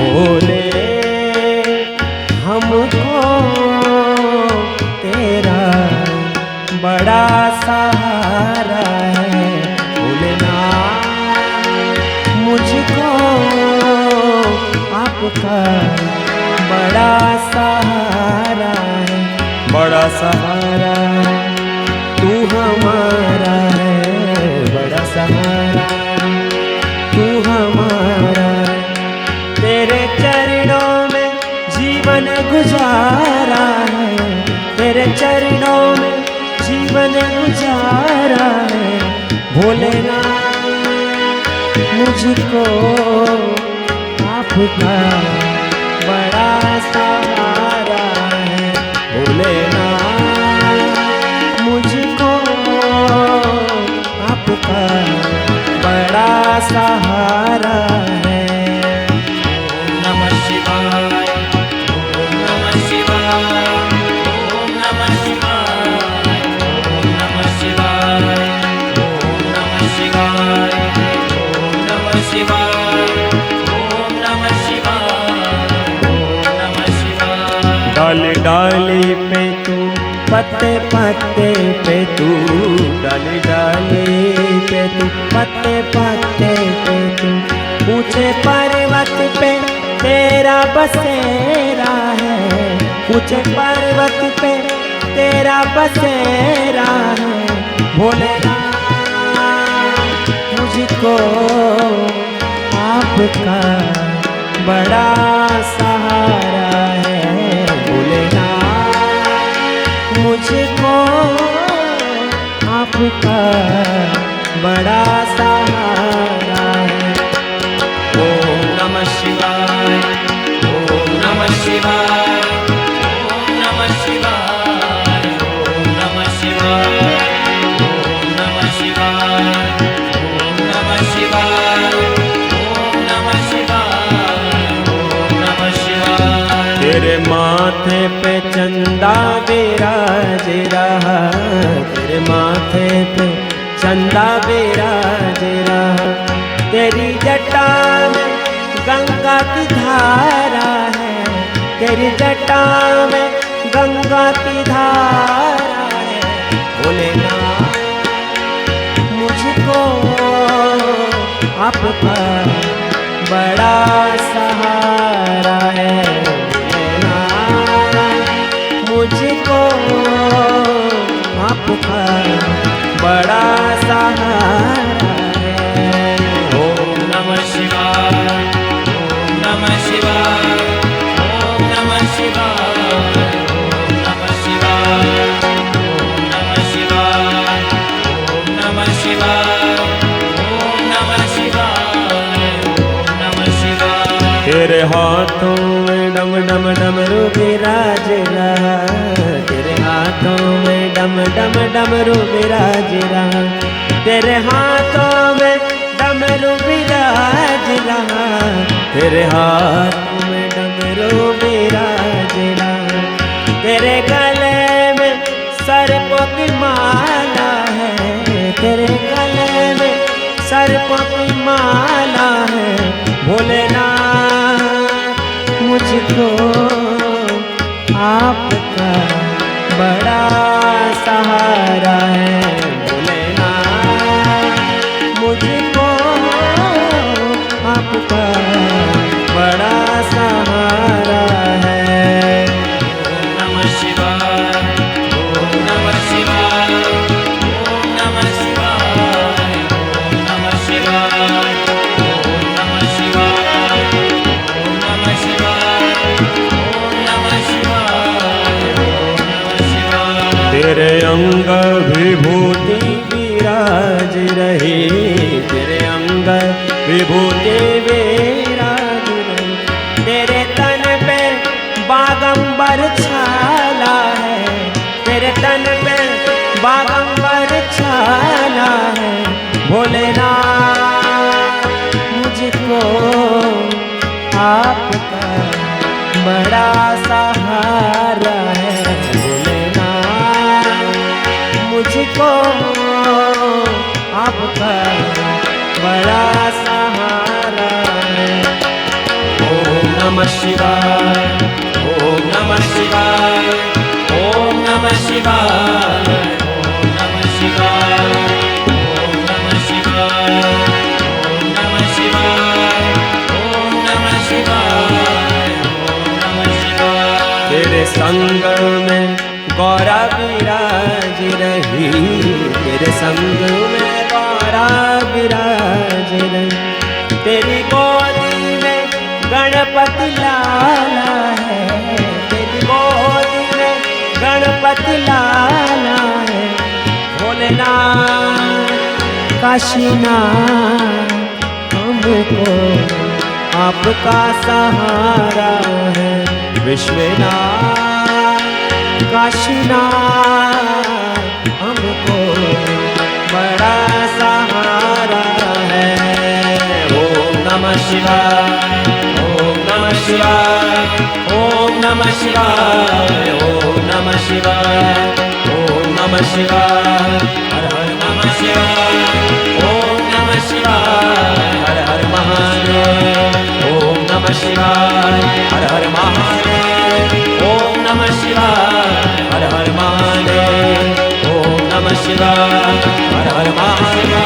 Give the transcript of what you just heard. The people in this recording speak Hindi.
भोले हमको तेरा बड़ा सहारा है। भोलेनाथ मुझको आपका बड़ा सहारा है, बड़ा सहारा तू हमारा है, बड़ा सहारा तू हमारा। तेरे चरणों में जीवन गुजारा है, तेरे चरणों में जीवन गुजारा है। भोलेनाथ मुझको आपका बड़ा सहारा है। भोलेनाथ मुझको आपका बड़ा सहारा है। ओम नमः शिवाय, ओम नमः शिवाय, ओम नमः शिवाय, ओम नमः शिवाय, ओम नमः शिवाय, ओम नमः शिवाय, ओम नमः शिवाय, ओम नमः शिवाय। डाली डाली पे तू, पत्ते पत्ते पे तू, डाली डाली पे तू, पत्ते पत्ते पे तू। ऊंचे पर्वत पे तेरा बसेरा है, ऊंचे पर्वत पे तेरा बसेरा है। भोलेनाथ मुझको आपका बड़ा सहारा है। भोलेनाथ मुझको आपका बड़ा सहारा है। ओम नमः शिवाय, ओम नमः शिवाय, ओम नमः शिवाय, ओम नमः शिवाय, ओम नमः शिवाय, ओम नमः शिवाय, ओम नमः शिवाय, ओम नमः शिवाय। तेरे माथे पे चंदा विराज रहा, तेरे माथे पे चंदा विराज रहा। तेरी जटा में गंगा की धारा है, तेरी जटा में गंगा की धारा है। भोलेनाथ मुझको आपका बड़ा सहारा है। मुझको आपका बड़ा सहारा है। ओम नमः शिवाय, ओम नमः शिवाय, ओम नमः शिवाय, ओम नमः शिवाय, ओम नमः शिवाय, ओम नमः शिवाय, ओम नमः शिवाय, ओम नमः शिवाय। तेरे हाथों में डम डम डमरू विराज रहा, तेरे हाथों में डम डम डमरू विराज रहा। तेरे हाथों में डमरू विराज रहा, तेरे हाथों में डमरू विराज रहा। तेरे गले में सर्पों की माला है, तेरे गले में सर्पों की माला है। भोलेनाथ मुझको आपका बड़ा सहारा है। भोलेनाथ मुझको आपका बड़ा सहारा है। ओम नमः शिवाय, ओम नमः शिवाय, ओम नमः शिवाय, ओम नमः शिवाय, ओम नमः शिवाय, ओम नमः शिवाय, ओम नमः शिवाय, ओम नमः शिवाय। तेरे अंग विभूति विराज रही, तेरे अंग विभूति विराज रही। तेरे तन पे बागंबर छाला है, तेरे तन पे बागंबर छाला है। भोलेनाथ मुझको आपका बड़ा सहारा है। भोलेनाथ मुझको आपका बड़ा सहारा है। ओम नमः शिवाय ओम नमः शिवाय ओम नमः शिवाय ओम नमः शिवाय ओम नमः शिवाय ओम नमः शिवाय ओम नमः शिवाय ओम नमः शिवाय। तेरे संग में गौरा विराज रही, तेरे संग में गौरा विराज रही, तेरी गोदी में गणपति लाला है, तेरी गोदी में गणपति लाला है। भोलेनाथ काशीनाथ हमको आपका सहारा है, विश्वनाथ काशीनाथ हमको बड़ा सहारा है। ओम नमः शिवाय ओम नमः शिवाय ओम नमः शिवाय ओम नमः शिवाय ओम नमः शिवाय हर हर नमः शिवाय ओम नमः शिवाय हर हर महादेव ओम नमः शिवाय हर हर महादेव ओम नमः शिवाय हर हर महादेव ओम नमः शिवाय हर हर महादेव